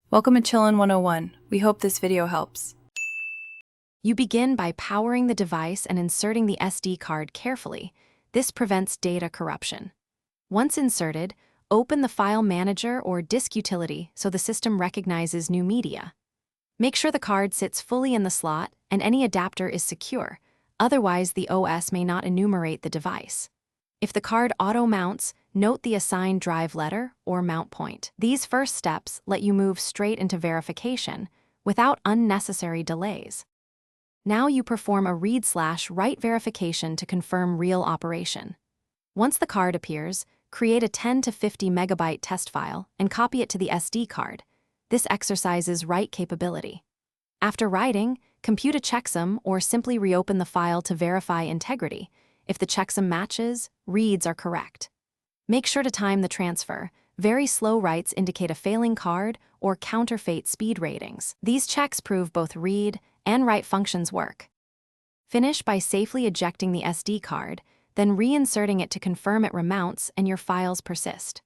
Welcome to Chillin' 101. We hope this video helps. You begin by powering the device and inserting the SD card carefully. This prevents data corruption. Once inserted, open the File Manager or Disk Utility so the system recognizes new media. Make sure the card sits fully in the slot and any adapter is secure, otherwise the OS may not enumerate the device. If the card auto-mounts, note the assigned drive letter or mount point. These first steps let you move straight into verification without unnecessary delays. Now you perform a read/write verification to confirm real operation. Once the card appears, create a 10 to 50 megabyte test file and copy it to the SD card. This exercises write capability. After writing, compute a checksum or simply reopen the file to verify integrity. If the checksum matches, reads are correct. Make sure to time the transfer. Very slow writes indicate a failing card or counterfeit speed ratings. These checks prove both read and write functions work. Finish by safely ejecting the SD card, then reinserting it to confirm it remounts and your files persist.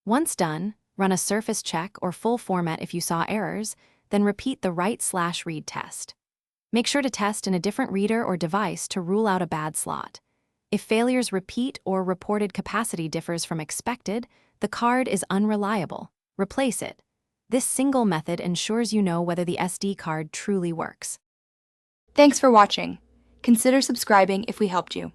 Once done, run a surface check or full format if you saw errors, then repeat the write/read test. Make sure to test in a different reader or device to rule out a bad slot. If failures repeat or reported capacity differs from expected, the card is unreliable. Replace it. This single method ensures you know whether the SD card truly works. Thanks for watching. Consider subscribing if we helped you.